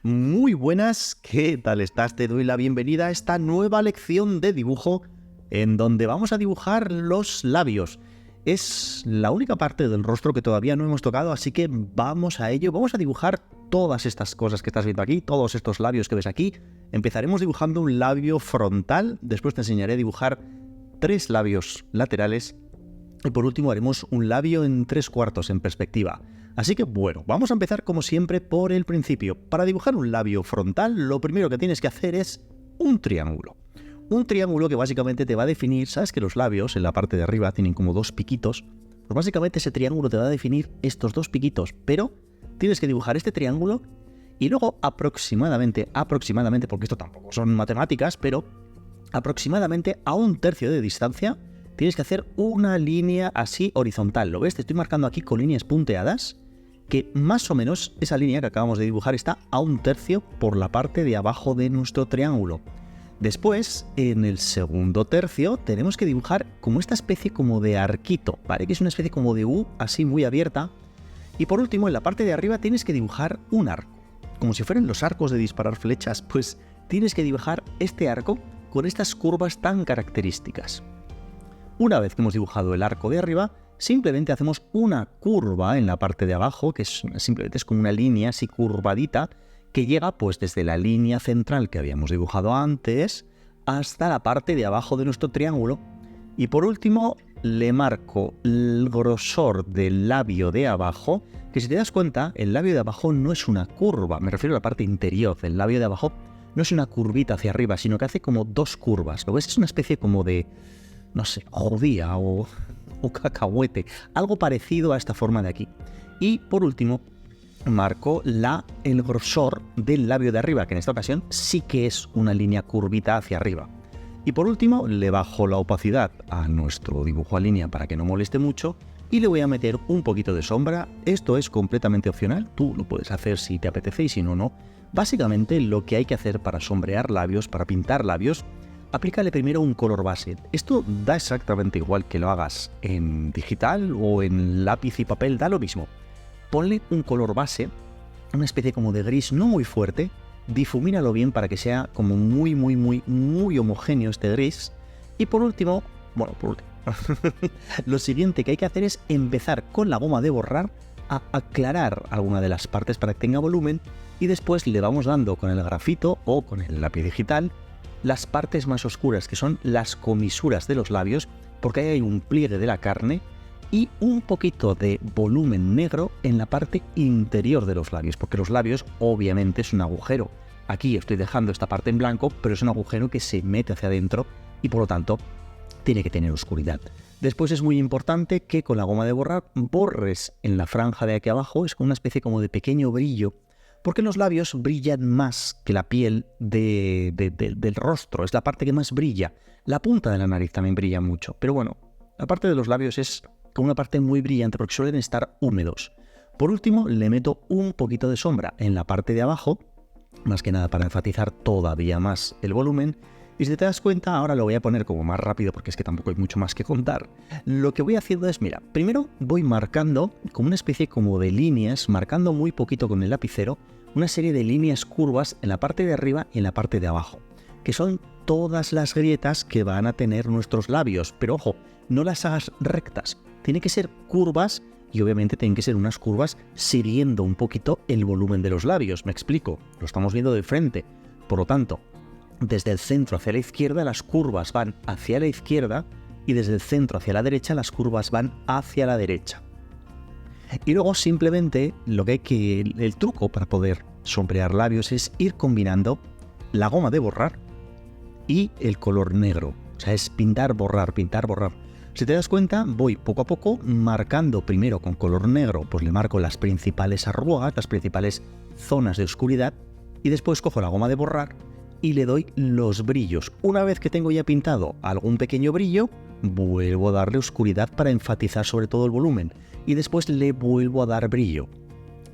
Muy buenas, ¿qué tal estás? Te doy la bienvenida a esta nueva lección de dibujo en donde vamos a dibujar los labios. Es la única parte del rostro que todavía no hemos tocado, así que vamos a ello. Vamos a dibujar todas estas cosas que estás viendo aquí, todos estos labios que ves aquí. Empezaremos dibujando un labio frontal, después te enseñaré a dibujar 3 labios laterales y por último haremos un labio en 3/4 en perspectiva. Así que bueno, vamos a empezar como siempre por el principio. Para dibujar un labio frontal, lo primero que tienes que hacer es un triángulo. Un triángulo que básicamente te va a definir, sabes que los labios en la parte de arriba tienen como 2 piquitos, pues básicamente ese triángulo te va a definir estos 2 piquitos, pero tienes que dibujar este triángulo y luego aproximadamente, porque esto tampoco son matemáticas, pero aproximadamente a 1/3 de distancia tienes que hacer una línea así horizontal. ¿Lo ves? Te estoy marcando aquí con líneas punteadas, que más o menos esa línea que acabamos de dibujar está a 1/3 por la parte de abajo de nuestro triángulo. Después, en el segundo tercio, tenemos que dibujar como esta especie como de arquito, ¿vale? Que es una especie como de U, así muy abierta. Y por último, en la parte de arriba tienes que dibujar un arco. Como si fueran los arcos de disparar flechas, pues tienes que dibujar este arco con estas curvas tan características. Una vez que hemos dibujado el arco de arriba, simplemente hacemos una curva en la parte de abajo, que simplemente es como una línea así curvadita, que llega pues desde la línea central que habíamos dibujado antes hasta la parte de abajo de nuestro triángulo. Y por último, le marco el grosor del labio de abajo, que si te das cuenta, el labio de abajo no es una curva, me refiero a la parte interior del labio de abajo, no es una curvita hacia arriba, sino que hace como 2 curvas. ¿Lo ves? Es una especie como de, no sé, judía o cacahuete, algo parecido a esta forma de aquí. Y por último, marco el grosor del labio de arriba, que en esta ocasión sí que es una línea curvita hacia arriba. Y por último, le bajo la opacidad a nuestro dibujo a línea para que no moleste mucho y le voy a meter un poquito de sombra. Esto es completamente opcional, tú lo puedes hacer si te apetece y si no, no. Básicamente lo que hay que hacer para sombrear labios, para pintar labios, aplícale primero un color base. Esto da exactamente igual que lo hagas en digital o en lápiz y papel, da lo mismo. Ponle un color base, una especie como de gris no muy fuerte, difumínalo bien para que sea como muy homogéneo este gris. Y por último, lo siguiente que hay que hacer es empezar con la goma de borrar a aclarar alguna de las partes para que tenga volumen y después le vamos dando con el grafito o con el lápiz digital las partes más oscuras, que son las comisuras de los labios, porque ahí hay un pliegue de la carne y un poquito de volumen negro en la parte interior de los labios, porque los labios obviamente es un agujero. Aquí estoy dejando esta parte en blanco, pero es un agujero que se mete hacia adentro y por lo tanto tiene que tener oscuridad. Después es muy importante que con la goma de borrar borres en la franja de aquí abajo, es como una especie como de pequeño brillo, porque los labios brillan más que la piel del rostro, es la parte que más brilla. La punta de la nariz también brilla mucho, pero bueno, la parte de los labios es como una parte muy brillante porque suelen estar húmedos. Por último, le meto un poquito de sombra en la parte de abajo, más que nada para enfatizar todavía más el volumen. Y si te das cuenta, ahora lo voy a poner como más rápido porque es que tampoco hay mucho más que contar. Lo que voy haciendo es, mira, primero voy marcando como una especie como de líneas, marcando muy poquito con el lapicero, una serie de líneas curvas en la parte de arriba y en la parte de abajo, que son todas las grietas que van a tener nuestros labios. Pero ojo, no las hagas rectas, tienen que ser curvas y obviamente tienen que ser unas curvas siguiendo un poquito el volumen de los labios. Me explico, lo estamos viendo de frente, por lo tanto, desde el centro hacia la izquierda las curvas van hacia la izquierda y desde el centro hacia la derecha las curvas van hacia la derecha. Y luego simplemente el truco para poder sombrear labios es ir combinando la goma de borrar y el color negro. O sea, es pintar, borrar, pintar, borrar. Si te das cuenta, voy poco a poco marcando primero con color negro, pues le marco las principales arrugas, las principales zonas de oscuridad y después cojo la goma de borrar y le doy los brillos. Una vez que tengo ya pintado algún pequeño brillo, vuelvo a darle oscuridad para enfatizar sobre todo el volumen y después le vuelvo a dar brillo.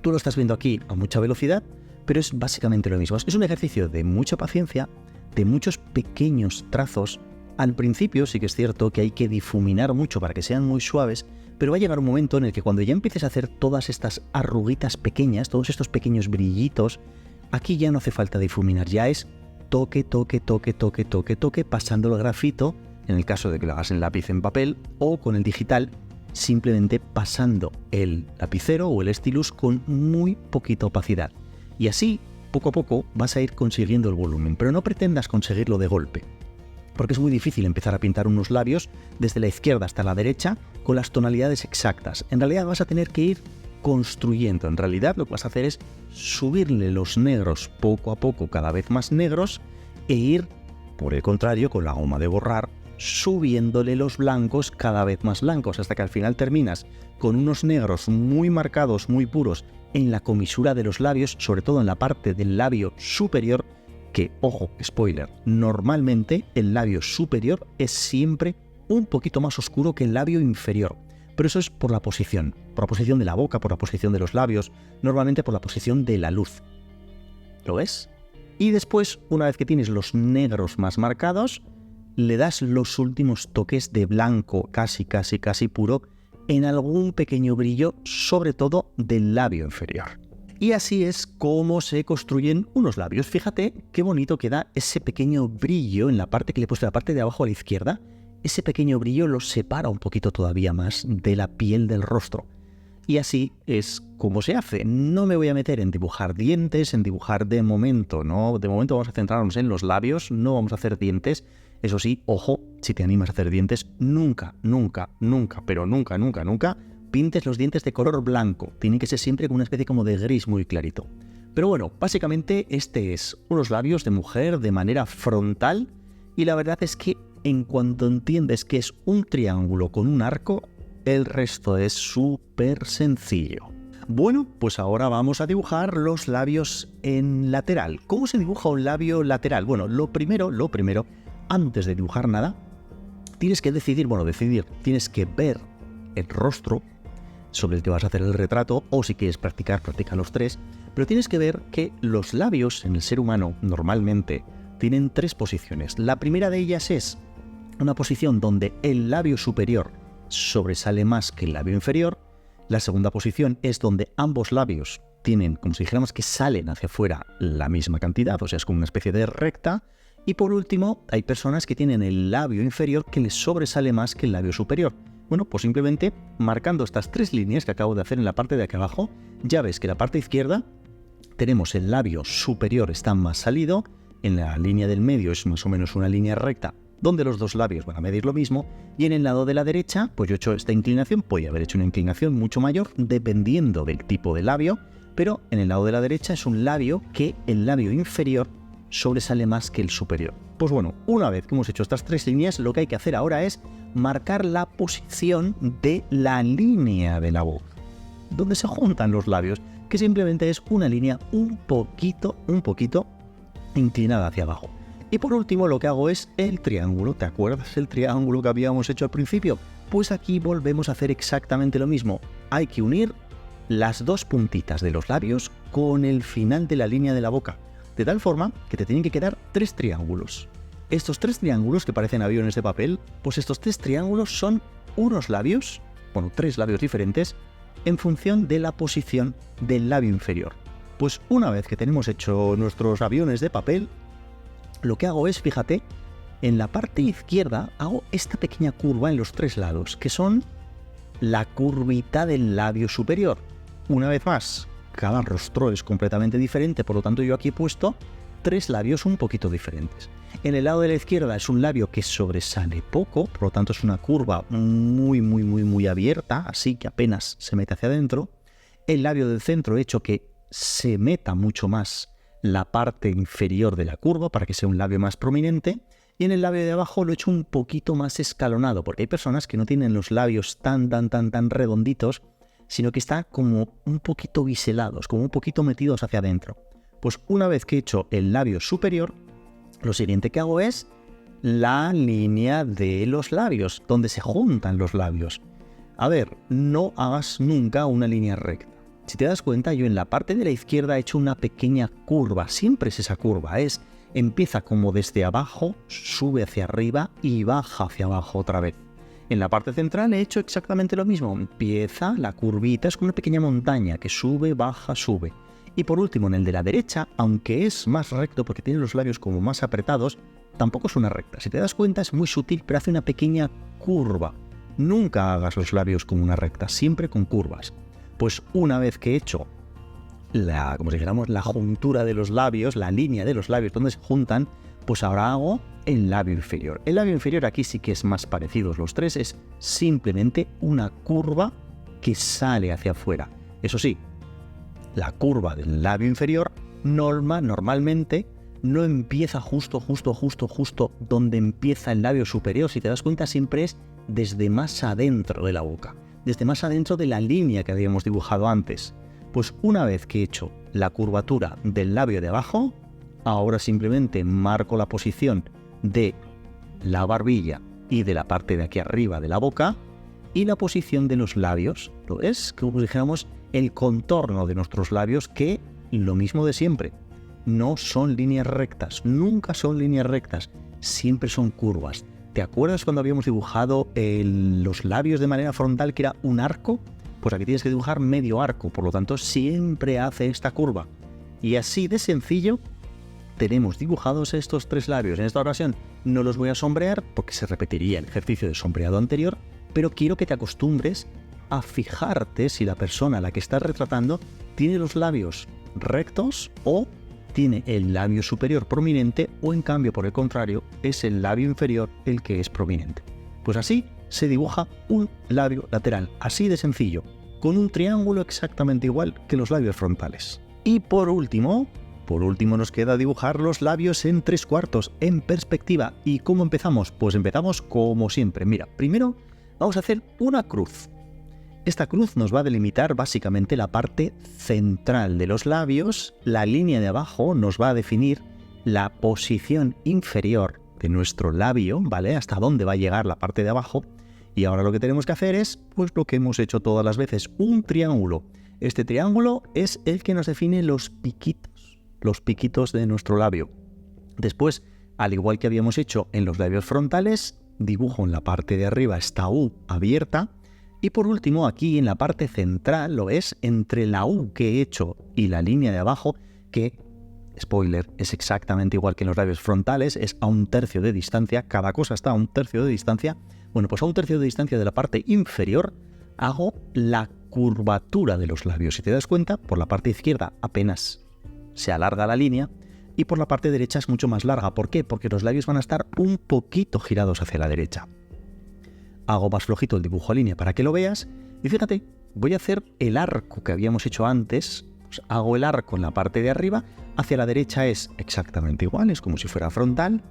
Tú lo estás viendo aquí a mucha velocidad, pero es básicamente lo mismo. Es un ejercicio de mucha paciencia, de muchos pequeños trazos. Al principio sí que es cierto que hay que difuminar mucho para que sean muy suaves, pero va a llegar un momento en el que cuando ya empieces a hacer todas estas arruguitas pequeñas, todos estos pequeños brillitos, Aquí ya no hace falta difuminar, ya es toque, toque, toque, toque, toque, toque, pasando el grafito, en el caso de que lo hagas en lápiz en papel o con el digital, simplemente pasando el lapicero o el stylus con muy poquita opacidad. Y así, poco a poco, vas a ir consiguiendo el volumen, pero no pretendas conseguirlo de golpe, porque es muy difícil empezar a pintar unos labios desde la izquierda hasta la derecha con las tonalidades exactas. En realidad vas a tener que ir construyendo. En realidad lo que vas a hacer es subirle los negros poco a poco, cada vez más negros, e ir, por el contrario, con la goma de borrar, subiéndole los blancos cada vez más blancos, hasta que al final terminas con unos negros muy marcados, muy puros, en la comisura de los labios, sobre todo en la parte del labio superior, que, ojo, spoiler, normalmente el labio superior es siempre un poquito más oscuro que el labio inferior. Pero eso es por la posición de la boca, por la posición de los labios, normalmente por la posición de la luz. ¿Lo ves? Y después, una vez que tienes los negros más marcados, le das los últimos toques de blanco casi puro en algún pequeño brillo, sobre todo del labio inferior. Y así es como se construyen unos labios. Fíjate qué bonito queda ese pequeño brillo en la parte que le he puesto, la parte de abajo a la izquierda. Ese pequeño brillo los separa un poquito todavía más de la piel del rostro. Y así es como se hace. No me voy a meter en dibujar dientes, en dibujar de momento, ¿no? De momento vamos a centrarnos en los labios, no vamos a hacer dientes. Eso sí, ojo, si te animas a hacer dientes, nunca pintes los dientes de color blanco. Tienen que ser siempre con una especie como de gris muy clarito. Pero bueno, básicamente este es unos labios de mujer de manera frontal, y la verdad es que en cuanto entiendes que es un triángulo con un arco, el resto es súper sencillo. Bueno, pues ahora vamos a dibujar los labios en lateral. ¿Cómo se dibuja un labio lateral? Bueno, lo primero, antes de dibujar nada, tienes que tienes que ver el rostro sobre el que vas a hacer el retrato, o si quieres practica los tres, pero tienes que ver que los labios en el ser humano normalmente tienen tres posiciones. La primera de ellas es una posición donde el labio superior sobresale más que el labio inferior. La segunda posición es donde ambos labios tienen, como si dijéramos que salen hacia afuera la misma cantidad, o sea, es como una especie de recta. Y por último, hay personas que tienen el labio inferior que les sobresale más que el labio superior. Bueno, pues simplemente marcando estas tres líneas que acabo de hacer en la parte de aquí abajo, ya ves que en la parte izquierda tenemos el labio superior está más salido, en la línea del medio es más o menos una línea recta donde los dos labios van a medir lo mismo, y en el lado de la derecha, pues yo he hecho esta inclinación, podría haber hecho una inclinación mucho mayor dependiendo del tipo de labio, pero en el lado de la derecha es un labio que el labio inferior sobresale más que el superior. Pues bueno, una vez que hemos hecho estas tres líneas, lo que hay que hacer ahora es marcar la posición de la línea de la boca, donde se juntan los labios, que simplemente es una línea un poquito inclinada hacia abajo. Y por último lo que hago es el triángulo. ¿Te acuerdas el triángulo que habíamos hecho al principio? Pues aquí volvemos a hacer exactamente lo mismo. Hay que unir las dos puntitas de los labios con el final de la línea de la boca, de tal forma que te tienen que quedar tres triángulos. Estos tres triángulos que parecen aviones de papel, pues estos tres triángulos son unos labios, tres labios diferentes, en función de la posición del labio inferior. Pues una vez que tenemos hecho nuestros aviones de papel, lo que hago es, fíjate, en la parte izquierda hago esta pequeña curva en los tres lados, que son la curvita del labio superior. Una vez más, cada rostro es completamente diferente, por lo tanto yo aquí he puesto tres labios un poquito diferentes. En el lado de la izquierda es un labio que sobresale poco, por lo tanto es una curva muy abierta, así que apenas se mete hacia adentro. El labio del centro he hecho que se meta mucho más la parte inferior de la curva para que sea un labio más prominente, y en el labio de abajo lo he hecho un poquito más escalonado, porque hay personas que no tienen los labios tan redonditos, sino que están como un poquito biselados, como un poquito metidos hacia adentro. Pues una vez que he hecho el labio superior, lo siguiente que hago es la línea de los labios, donde se juntan los labios. A ver, no hagas nunca una línea recta. Si te das cuenta, yo en la parte de la izquierda he hecho una pequeña curva, siempre es esa curva, empieza como desde abajo, sube hacia arriba y baja hacia abajo otra vez. En la parte central he hecho exactamente lo mismo, empieza la curvita, es como una pequeña montaña que sube, baja, sube. Y por último, en el de la derecha, aunque es más recto porque tiene los labios como más apretados, tampoco es una recta. Si te das cuenta es muy sutil, pero hace una pequeña curva. Nunca hagas los labios como una recta, siempre con curvas. Pues una vez que he hecho como si dijéramos, la juntura de los labios, la línea de los labios donde se juntan, pues ahora hago el labio inferior. El labio inferior aquí sí que es más parecido, los tres es simplemente una curva que sale hacia afuera. Eso sí, la curva del labio inferior normalmente no empieza justo donde empieza el labio superior. Si te das cuenta, siempre es desde más adentro de la boca, desde más adentro de la línea que habíamos dibujado antes. Pues una vez que he hecho la curvatura del labio de abajo, ahora simplemente marco la posición de la barbilla y de la parte de aquí arriba de la boca y la posición de los labios. Es como dijéramos el contorno de nuestros labios, que lo mismo de siempre. No son líneas rectas, nunca son líneas rectas, siempre son curvas. ¿Te acuerdas cuando habíamos dibujado los labios de manera frontal, que era un arco? Pues aquí tienes que dibujar medio arco, por lo tanto siempre hace esta curva. Y así de sencillo tenemos dibujados estos tres labios. En esta ocasión no los voy a sombrear porque se repetiría el ejercicio de sombreado anterior, pero quiero que te acostumbres a fijarte si la persona a la que estás retratando tiene los labios rectos o tiene el labio superior prominente, o en cambio, por el contrario, es el labio inferior el que es prominente. Pues así se dibuja un labio lateral, así de sencillo, con un triángulo exactamente igual que los labios frontales. Y por último nos queda dibujar los labios en 3/4, en perspectiva. ¿Y cómo empezamos? Pues empezamos como siempre. Mira, primero vamos a hacer una cruz. Esta cruz nos va a delimitar básicamente la parte central de los labios. La línea de abajo nos va a definir la posición inferior de nuestro labio, ¿vale? Hasta dónde va a llegar la parte de abajo. Y ahora lo que tenemos que hacer es, pues lo que hemos hecho todas las veces, un triángulo. Este triángulo es el que nos define los piquitos de nuestro labio. Después, al igual que habíamos hecho en los labios frontales, dibujo en la parte de arriba esta U abierta. Y por último, aquí en la parte central, lo ves, entre la U que he hecho y la línea de abajo, que, spoiler, es exactamente igual que en los labios frontales, es a 1/3 de distancia, cada cosa está a 1/3 de distancia. Bueno, pues a 1/3 de distancia de la parte inferior hago la curvatura de los labios. Si te das cuenta, por la parte izquierda apenas se alarga la línea y por la parte derecha es mucho más larga. ¿Por qué? Porque los labios van a estar un poquito girados hacia la derecha. Hago más flojito el dibujo a línea para que lo veas y fíjate, voy a hacer el arco que habíamos hecho antes. Pues hago el arco en la parte de arriba, hacia la derecha es exactamente igual, es como si fuera frontal,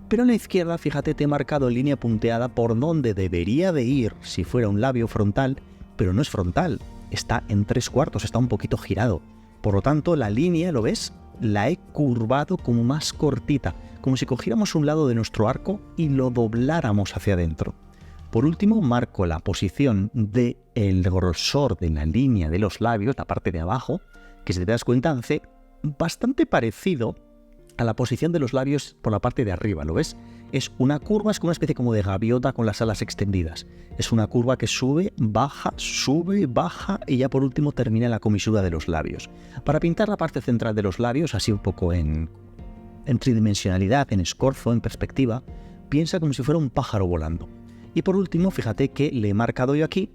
pero en la izquierda, fíjate, te he marcado en línea punteada por donde debería de ir si fuera un labio frontal, pero no es frontal, está en 3/4, está un poquito girado. Por lo tanto, la línea, ¿lo ves? La he curvado como más cortita, como si cogiéramos un lado de nuestro arco y lo dobláramos hacia adentro. Por último, marco la posición del grosor de la línea de los labios, la parte de abajo, que si te das cuenta hace bastante parecido a la posición de los labios por la parte de arriba, ¿lo ves? Es una curva, es como una especie como de gaviota con las alas extendidas. Es una curva que sube, baja y ya por último termina en la comisura de los labios. Para pintar la parte central de los labios, así un poco en tridimensionalidad, en escorzo, en perspectiva, piensa como si fuera un pájaro volando. Y por último, fíjate que le he marcado yo aquí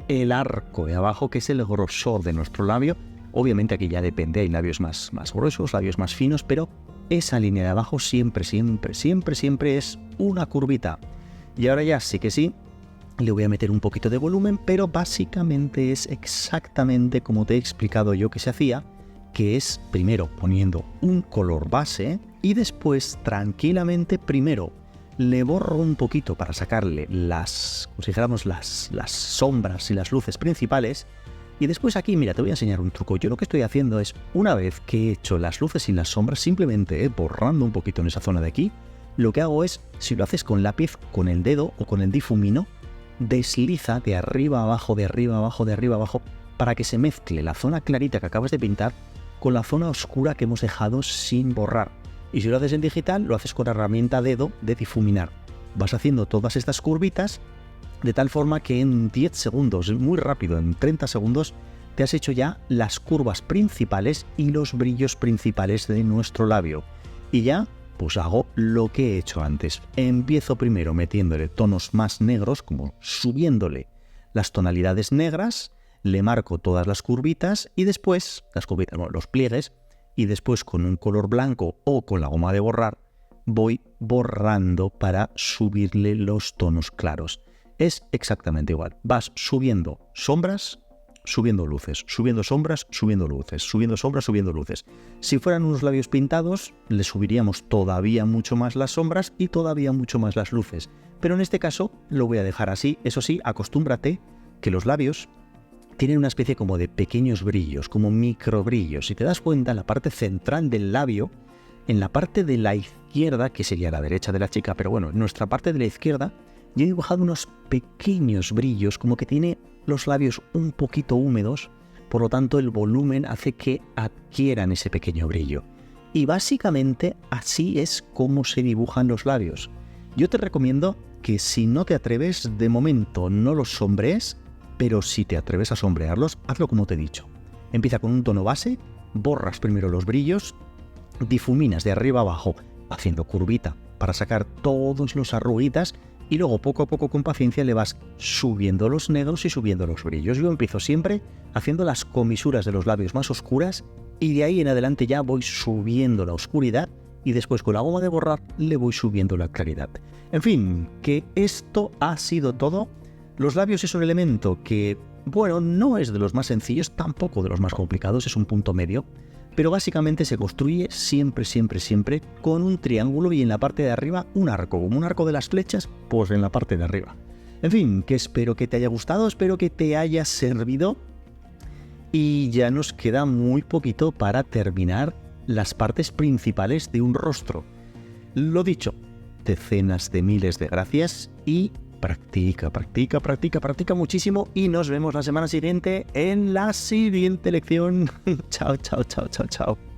el arco de abajo, que es el grosor de nuestro labio. Obviamente aquí ya depende, hay labios más gruesos, labios más finos, pero esa línea de abajo siempre es una curvita. Y ahora ya sí que sí, le voy a meter un poquito de volumen, pero básicamente es exactamente como te he explicado yo que se hacía, que es primero poniendo un color base y después tranquilamente primero le borro un poquito para sacarle como si dijéramos las sombras y las luces principales. Y después aquí, mira, te voy a enseñar un truco. Yo lo que estoy haciendo es, una vez que he hecho las luces y las sombras, simplemente borrando un poquito en esa zona de aquí, lo que hago es, si lo haces con lápiz, con el dedo o con el difumino, desliza de arriba abajo, de arriba abajo, de arriba abajo, para que se mezcle la zona clarita que acabas de pintar con la zona oscura que hemos dejado sin borrar. Y si lo haces en digital, lo haces con la herramienta dedo de difuminar. Vas haciendo todas estas curvitas de tal forma que en 10 segundos, muy rápido, en 30 segundos, te has hecho ya las curvas principales y los brillos principales de nuestro labio. Y ya, pues hago lo que he hecho antes. Empiezo primero metiéndole tonos más negros, como subiéndole las tonalidades negras, le marco todas las curvitas y después, los pliegues, y después con un color blanco o con la goma de borrar, voy borrando para subirle los tonos claros. Es exactamente igual. Vas subiendo sombras, subiendo luces, subiendo sombras, subiendo luces, subiendo sombras, subiendo luces. Si fueran unos labios pintados, le subiríamos todavía mucho más las sombras y todavía mucho más las luces. Pero en este caso lo voy a dejar así. Eso sí, acostúmbrate que los labios tienen una especie como de pequeños brillos, como microbrillos. Si te das cuenta, en la parte central del labio, en la parte de la izquierda, que sería la derecha de la chica, pero bueno, en nuestra parte de la izquierda, yo he dibujado unos pequeños brillos, como que tiene los labios un poquito húmedos, por lo tanto el volumen hace que adquieran ese pequeño brillo. Y básicamente así es como se dibujan los labios. Yo te recomiendo que si no te atreves, de momento no los sombrees, pero si te atreves a sombrearlos, hazlo como te he dicho. Empieza con un tono base, borras primero los brillos, difuminas de arriba a abajo haciendo curvita para sacar todos los arruguitas y luego poco a poco con paciencia le vas subiendo los negros y subiendo los brillos. Yo empiezo siempre haciendo las comisuras de los labios más oscuras y de ahí en adelante ya voy subiendo la oscuridad y después con la goma de borrar le voy subiendo la claridad. En fin, que esto ha sido todo. Los labios es un elemento que, bueno, no es de los más sencillos, tampoco de los más complicados, es un punto medio, pero básicamente se construye siempre con un triángulo y en la parte de arriba un arco, como un arco de las flechas, pues en la parte de arriba. En fin, que espero que te haya gustado, espero que te haya servido y ya nos queda muy poquito para terminar las partes principales de un rostro. Lo dicho, decenas de miles de gracias y practica muchísimo y nos vemos la semana siguiente en la siguiente lección. Chao.